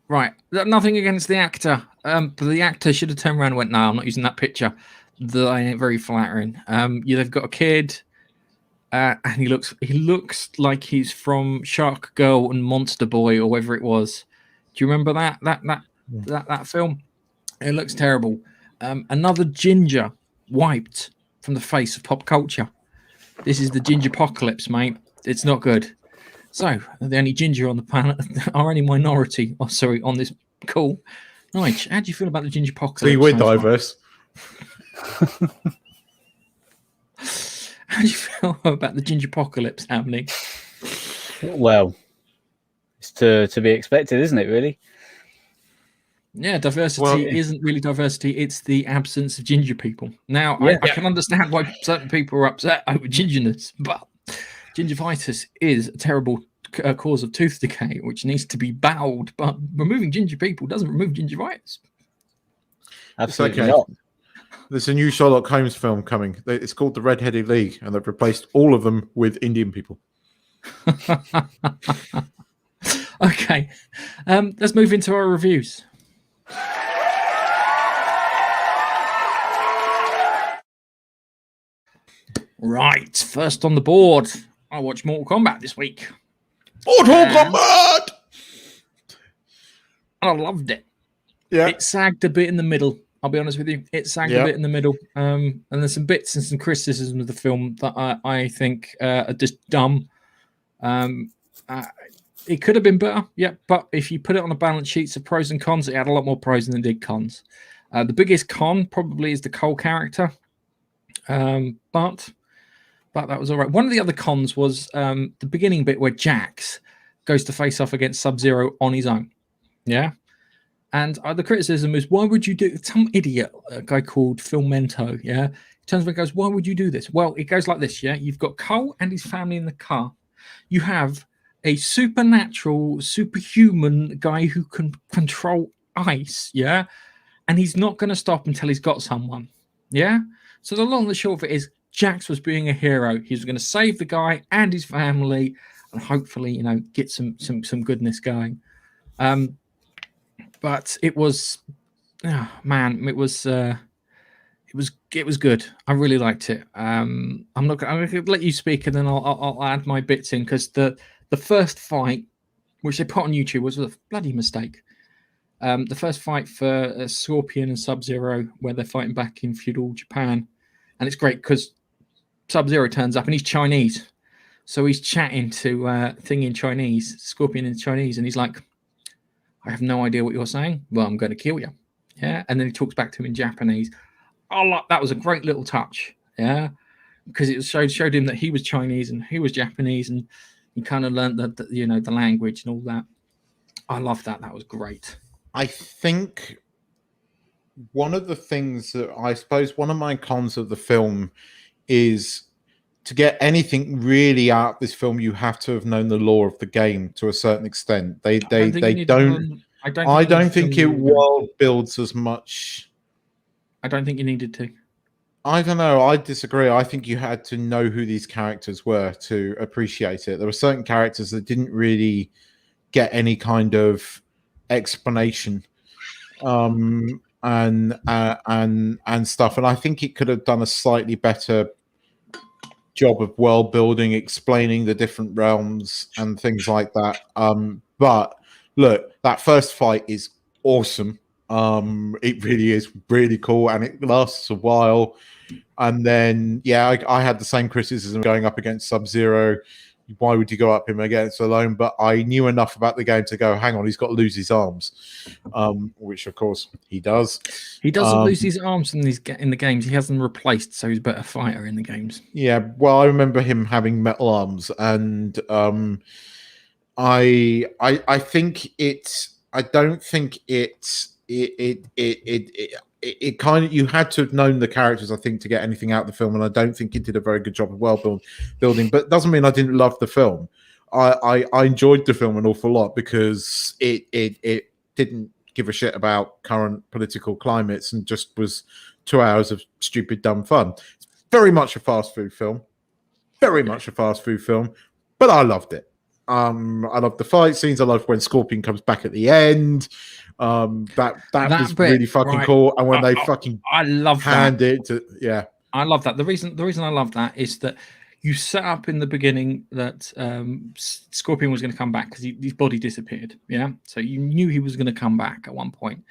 right, nothing against the actor, but the actor should have turned around and went, "No, I'm not using that picture. That ain't very flattering." They've got a kid, and he looks like he's from Shark Girl and Monster Boy, or whatever it was. Do you remember that film? It looks terrible. Another ginger wiped from the face of pop culture. This is the ginger apocalypse, mate. It's not good. So the only ginger on the planet are any minority. Oh, sorry, on this call. Right, how do you feel about the ginger apocalypse? See, we're so far? diverse. How do you feel about the ginger apocalypse happening? Well, it's to be expected, isn't it? Really? Yeah, diversity Well, isn't really diversity. It's the absence of ginger people. Now, Yeah. I can understand why certain people are upset over gingerness, but gingivitis is a terrible cause of tooth decay, which needs to be battled. But removing ginger people doesn't remove gingivitis. Absolutely okay. not. There's a new Sherlock Holmes film coming. It's called The Red-Headed League, and they've replaced all of them with Indian people. Okay, let's move into our reviews. Right, first on the board, I watched Mortal Kombat this week. Mortal And- Kombat! I loved it. Yeah. It sagged a bit in the middle. I'll be honest with you. It sagged a bit in the middle. And there's some bits and some criticisms of the film that I think are just dumb. It could have been better, yeah. But if you put it on a balance sheet of pros and cons, it had a lot more pros than it did cons. The biggest con probably is the Cole character. But that was all right. One of the other cons was the beginning bit where Jax goes to face off against Sub-Zero on his own. Yeah. And the criticism is, why would you do some idiot, a guy called Phil Mento, yeah? He turns around and goes, why would you do this? Well, it goes like this, yeah? You've got Cole and his family in the car. You have a supernatural, superhuman guy who can control ice, yeah? And he's not going to stop until he's got someone, yeah? So the long and the short of it is, Jax was being a hero. He was going to save the guy and his family and hopefully, get some goodness going. But it was, it was good. I really liked it. I'm going to let you speak, and then I'll add my bits in, because the first fight, which they put on YouTube, was a bloody mistake. The first fight for Scorpion and Sub-Zero, where they're fighting back in feudal Japan, and it's great because Sub-Zero turns up and he's Chinese, so he's chatting to Thing in Chinese, Scorpion in Chinese, and he's like, I have no idea what you're saying. Well, I'm going to kill you. Yeah. And then he talks back to him in Japanese. That was a great little touch. Yeah. Because it showed him that he was Chinese and he was Japanese, and he kind of learned the language and all that. I love that. That was great. I think one of the things that I suppose one of my cons of the film is, to get anything really out of this film, you have to have known the lore of the game to a certain extent. I don't think it world builds as much. I don't think you needed to. I don't know. I disagree. I think you had to know who these characters were to appreciate it. There were certain characters that didn't really get any kind of explanation, and stuff. And I think it could have done a slightly better job of world building, explaining the different realms and things like that. But look, that first fight is awesome. It really is really cool, and it lasts a while. And then, I had the same criticism going up against Sub-Zero. Why would you go up him against alone? But I knew enough about the game to go, hang on, he's got to lose his arms, which of course he does. He doesn't lose his arms in the games. He has them replaced, so he's a better fighter in the games. Yeah, well, I remember him having metal arms, and I think it's. I don't think it's. It kind of, you had to have known the characters, I think, to get anything out of the film, and I don't think it did a very good job of world building. But it doesn't mean I didn't love the film. I enjoyed the film an awful lot because it didn't give a shit about current political climates and just was 2 hours of stupid dumb fun. It's very much a fast food film, but I loved it. I love the fight scenes. I love when Scorpion comes back at the end. That was bit, really fucking right. cool. And when they I love hand that. it to, yeah. I love that. The reason I love that is that you set up in the beginning that Scorpion was going to come back because his body disappeared. Yeah. So you knew he was going to come back at one point.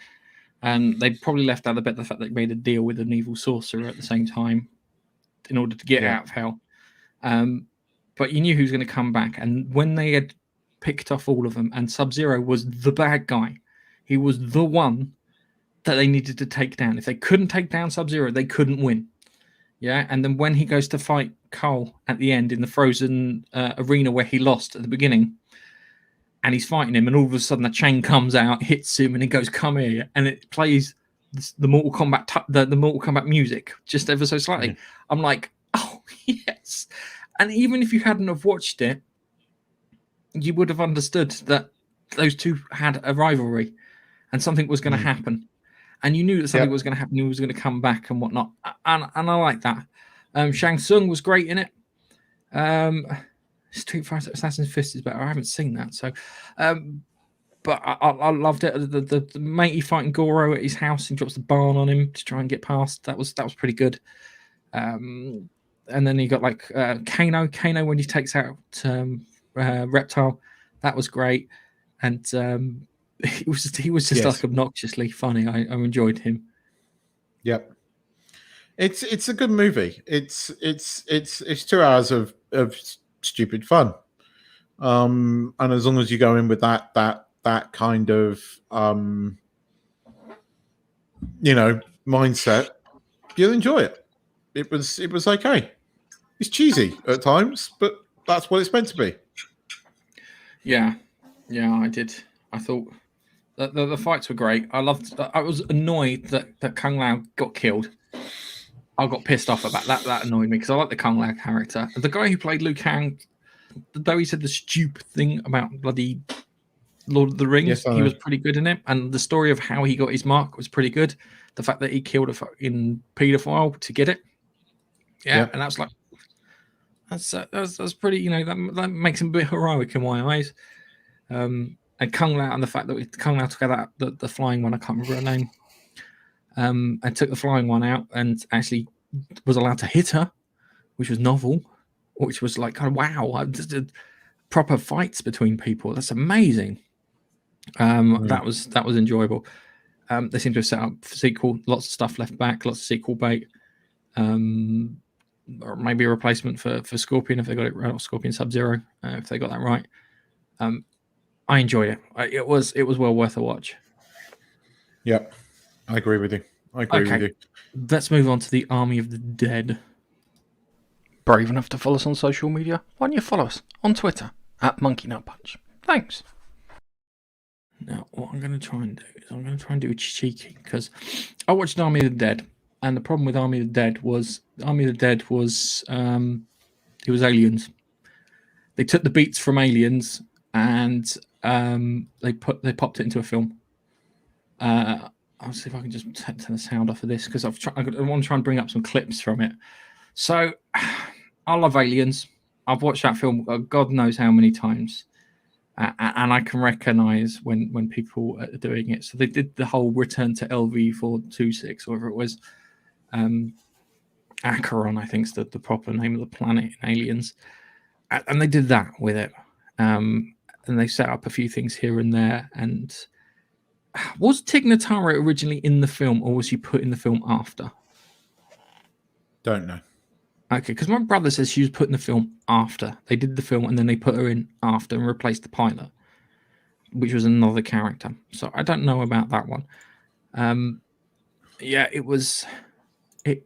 And they probably left out a bit the fact that they made a deal with an evil sorcerer at the same time in order to get out of hell. But you knew he was going to come back. And when they had picked off all of them, and Sub-Zero was the bad guy, he was the one that they needed to take down. If they couldn't take down Sub-Zero, they couldn't win. Yeah. And then when he goes to fight Cole at the end in the frozen arena where he lost at the beginning, and he's fighting him, and all of a sudden a chain comes out, hits him, and he goes, "Come here," and it plays the Mortal Kombat the Mortal Kombat music just ever so slightly. I'm like, oh yes. And even if you hadn't have watched it, you would have understood that those two had a rivalry and something was going to happen. And you knew that something was going to happen. He was going to come back and whatnot. And I like that. Shang Tsung was great in it. Street Fighter Assassin's Fist is better. I haven't seen that, so but I loved it. The mate he fighting Goro at his house and drops the barn on him to try and get past. That was pretty good. And then you got like Kano when he takes out Reptile. That was great, and he was just like obnoxiously funny. I enjoyed him. Yep. It's a good movie. It's 2 hours of stupid fun. And as long as you go in with that kind of mindset, you'll enjoy it. It was okay. It's cheesy at times, but that's what it's meant to be. Yeah, I did. I thought the fights were great. I was annoyed that Kung Lao got killed. I got pissed off about that. That annoyed me because I like the Kung Lao character. The guy who played Liu Kang, though he said the stupid thing about bloody Lord of the Rings, he was pretty good in it. And the story of how he got his mark was pretty good. The fact that he killed a fucking paedophile to get it. Yeah. And that's like, that's pretty, that makes him a bit heroic in my eyes. And Kung Lao, and the fact that Kung Lao took out the flying one, I can't remember her name, and took the flying one out and actually was allowed to hit her, which was novel, which was like, kind of, wow, just did proper fights between people. That's amazing. That was enjoyable. They seem to have set up for sequel, lots of stuff left back, lots of sequel bait. Or maybe a replacement for Scorpion if they got it right, or Scorpion Sub-Zero if they got that right. I enjoyed it. It was well worth a watch. Yep, I agree with you. Let's move on to the Army of the Dead. Brave enough to follow us on social media? Why don't you follow us on Twitter at Monkey Nut Punch? Thanks. Now, what I'm going to try and do is I'm going to try and do it cheeky because I watched Army of the Dead. And the problem with Army of the Dead was it was aliens. They took the beats from Aliens and they popped it into a film. I'll see if I can just turn the sound off of this because I want to try and bring up some clips from it. So I love Aliens. I've watched that film God knows how many times. And I can recognize when people are doing it. So they did the whole Return to LV-426, or whatever it was. Acheron, I think, is the proper name of the planet in Aliens, and they did that with it. And they set up a few things here and there. And was Tig Notaro originally in the film, or was she put in the film after? Don't know. Okay, because my brother says she was put in the film after they did the film, and then they put her in after and replaced the pilot, which was another character. So I don't know about that one. Yeah, it was. It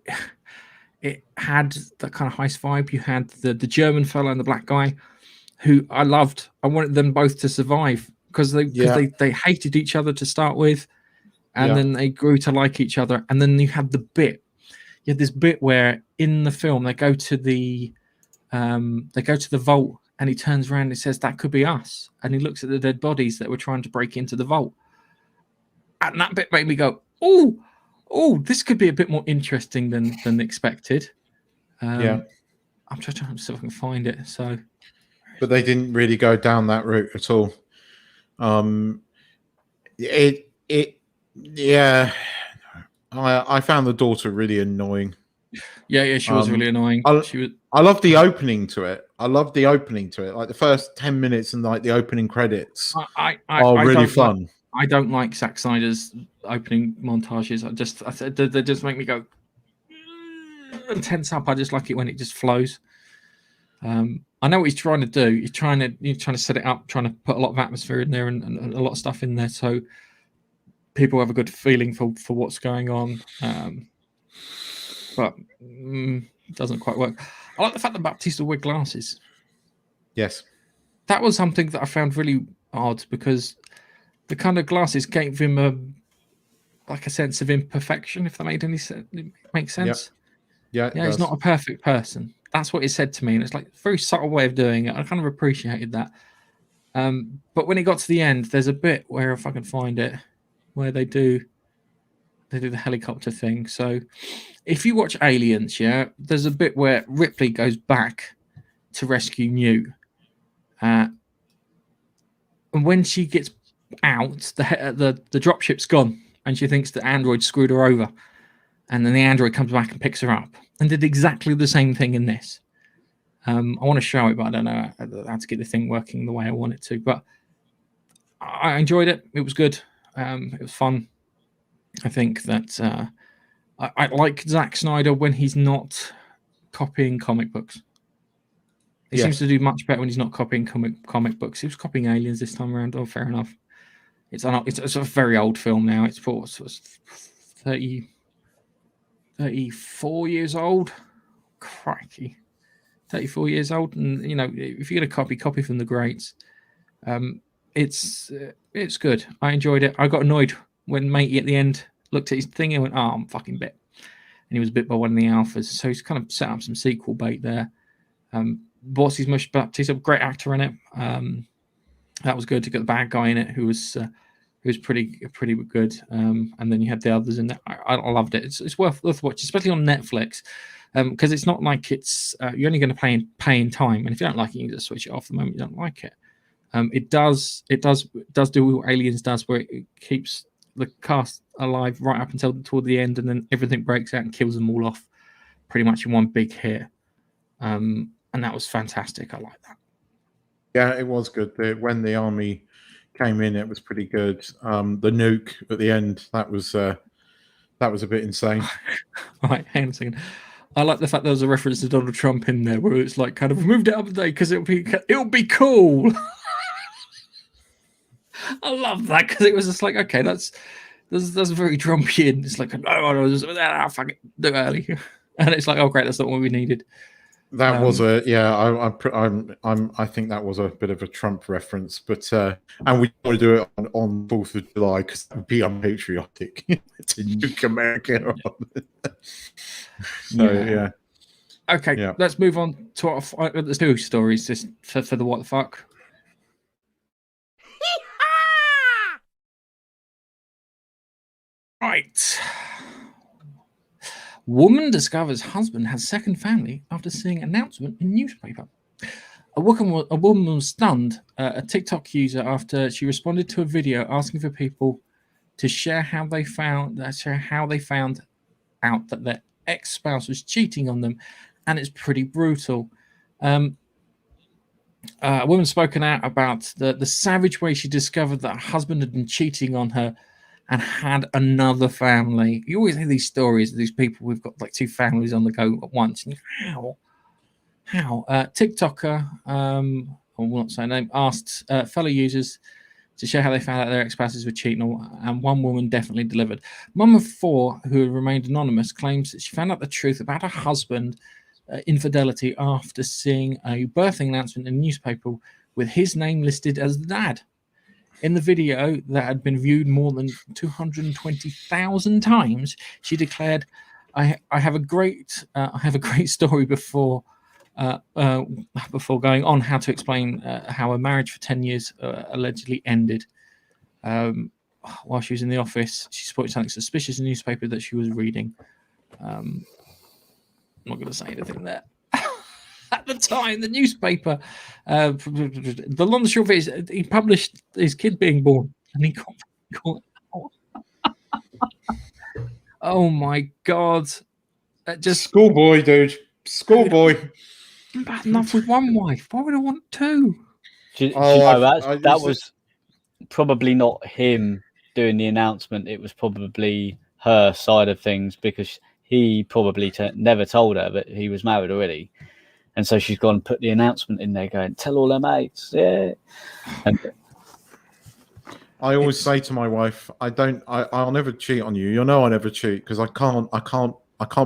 had that kind of heist vibe. You had the German fellow and the black guy, who I loved. I wanted them both to survive because they hated each other to start with, and then they grew to like each other. And then you had this bit where in the film they go to the vault, and he turns around and he says, "That could be us," and he looks at the dead bodies that were trying to break into the vault. And that bit made me go, "Oh, this could be a bit more interesting than expected." I'm trying to see if I can find it. So, but they didn't really go down that route at all. I found the daughter really annoying. Yeah, she was really annoying. I love the opening to it. Like the first 10 minutes and like the opening credits are really fun. I don't like Zack Snyder's opening montages. They just make me go tense up. I just like it when it just flows. I know what he's trying to do. He's trying to set it up, trying to put a lot of atmosphere in there and a lot of stuff in there, so people have a good feeling for what's going on. But it doesn't quite work. I like the fact that Baptista wore glasses. Yes, that was something that I found really odd because the kind of glasses gave him a sense of imperfection, if that made any sense. Makes sense. Yep. Yeah, he's not a perfect person. That's what he said to me, and it's like a very subtle way of doing it. I kind of appreciated that. But when it got to the end, there's a bit where, if I can find it, where they do the helicopter thing. So if you watch Aliens, there's a bit where Ripley goes back to rescue Newt, And when she gets out, the dropship's gone, and she thinks the android screwed her over. And then the android comes back and picks her up, and did exactly the same thing in this. I want to show it, but I don't know how to get the thing working the way I want it to. But I enjoyed it. It was good. It was fun. I think that I like Zack Snyder when he's not copying comic books. He seems to do much better when he's not copying comic books. He was copying Aliens this time around. Oh, fair enough. It's a very old film now. It's 34 years old. Crikey. 34 years old. And, you know, if you're going to copy from the greats. It's good. I enjoyed it. I got annoyed when Matey at the end looked at his thing and went, "Oh, I'm fucking bit." And he was bit by one of the alphas. So he's kind of set up some sequel bait there. Boss's Mush Baptiste, a great actor in it. That was good to get the bad guy in it who was pretty good. And then you had the others in there. I loved it. It's worth watching, especially on Netflix. Because it's not like it's you're only going to pay in time, and if you don't like it, you can just switch it off the moment you don't like it. It does do what Aliens does, where it keeps the cast alive right up until toward the end, and then everything breaks out and kills them all off pretty much in one big hit. And that was fantastic. I like that. Yeah, it was good. When the army came in, it was pretty good. The nuke at the end, that was a bit insane. Right, hang on a second. I like the fact there was a reference to Donald Trump in there, where it's like kind of moved it up a day because it'll be cool. I love that because it was just like, okay, that's very Trumpian. And it's like, no, fuck it, do it early, and it's like, oh great, that's not what we needed. That was I think that was a bit of a Trump reference, but and we want to do it on 4th of July because that would be unpatriotic to nuke America. So yeah. Okay, yeah. Let's move on to let's do stories just for the what the fuck. Right. Woman discovers husband has second family after seeing announcement in newspaper. A woman was stunned, a TikTok user, after she responded to a video asking for people to share how they found out that their ex-spouse was cheating on them, and it's pretty brutal. A woman spoken out about the savage way she discovered that her husband had been cheating on her and had another family. You always hear these stories of these people who've got like two families on the go at once. And how? TikToker, I will not say her name, asked fellow users to share how they found out their ex-spouses were cheating, and one woman definitely delivered. Mum of 4, who remained anonymous, claims that she found out the truth about her husband infidelity after seeing a birthing announcement in a newspaper with his name listed as the dad. In the video that had been viewed more than 220,000 times, she declared, "I have a great story before going on how to explain how a marriage for 10 years allegedly ended. While she was in the office, she spotted something suspicious in the newspaper that she was reading." I'm not going to say anything there. At the time, the newspaper, the long and short of it is, he published his kid being born, and he got oh my god! Just schoolboy, dude, schoolboy. Bad enough with one wife. Why would I want two? That was probably not him doing the announcement. It was probably her side of things, because he probably never told her that he was married already. And so she's gone and put the announcement in there going, "Tell all her mates." Yeah. And I always say to my wife, I'll never cheat on you. You'll know I never cheat because I can't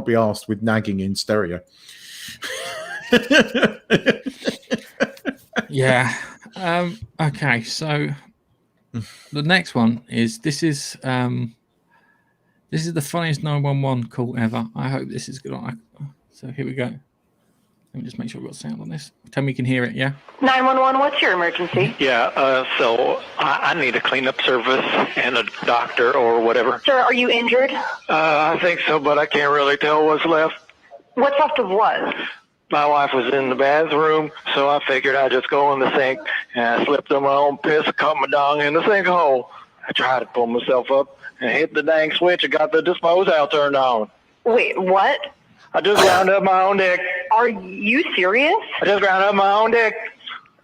be asked with nagging in stereo. Yeah. Okay. So the next one is this is the funniest 911 call ever. I hope this is good. So here we go. Let me just make sure we've got sound on this. Tell me you can hear it, yeah? 911, what's your emergency? Yeah, so I need a cleanup service and a doctor or whatever. Sir, are you injured? I think so, but I can't really tell what's left. What's left of what? My wife was in the bathroom, so I figured I'd just go in the sink, and I slipped on my own piss, caught my dong in the sinkhole. I tried to pull myself up and hit the dang switch and got the dispose out turned on. Wait, what? I just ground up my own dick. Are you serious? I just ground up my own dick.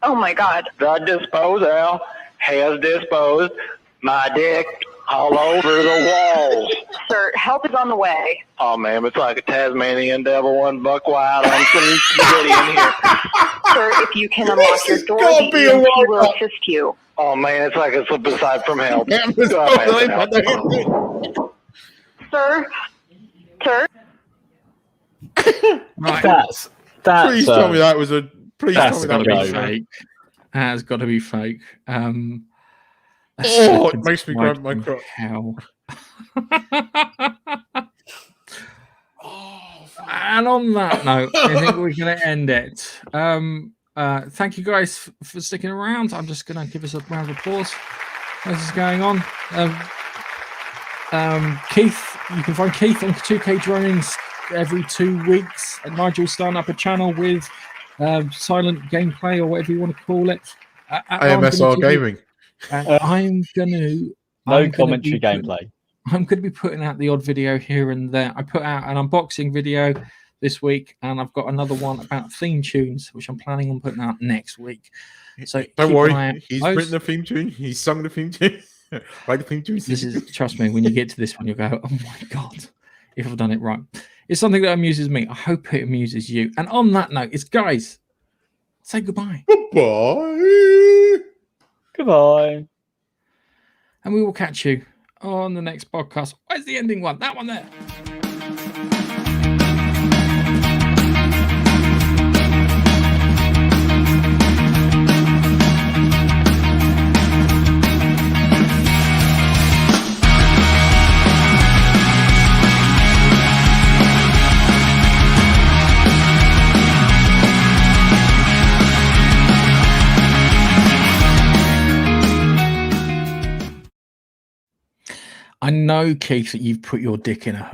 Oh my God. The disposal has disposed my dick all over the walls. Sir, help is on the way. Oh, man, it's like a Tasmanian devil, one buck wild on some spaghetti in here. Sir, if you can unlock your door, gotta the be a EMT will walnut. assist you. Oh, man, it's like a slip aside from hell. Yeah, it was Go ahead, help. Sir? Sir? Right. That's Please tell me that was a. Please tell that's me Gotta that be was a. fake. Has got to be fake. Oh, it makes me grab my crotch. Hell. And on that note, I think we're going to end it. Thank you guys for sticking around. I'm just going to give us a round of applause. This is going on. Keith, you can find Keith on 2K Dronings every 2 weeks. And Nigel's starting up a channel with silent gameplay or whatever you want to call it. AMSR Gaming. I'm gonna no commentary gameplay. I'm going to be putting out the odd video here and there. I put out an unboxing video this week, and I've got another one about theme tunes, which I'm planning on putting out next week. So Don't keep an eye worry, out he's for those. written the theme tune. He's sung the theme tune. Like the theme tune. This is, trust me, when you get to this one, you'll go, "Oh my god, if I've done it right." It's something that amuses me. I hope it amuses you. And on that note, it's guys, say goodbye. Goodbye. Goodbye. And we will catch you on the next podcast. Where's the ending one? That one there. I know, Keith, that you've put your dick in a hoop.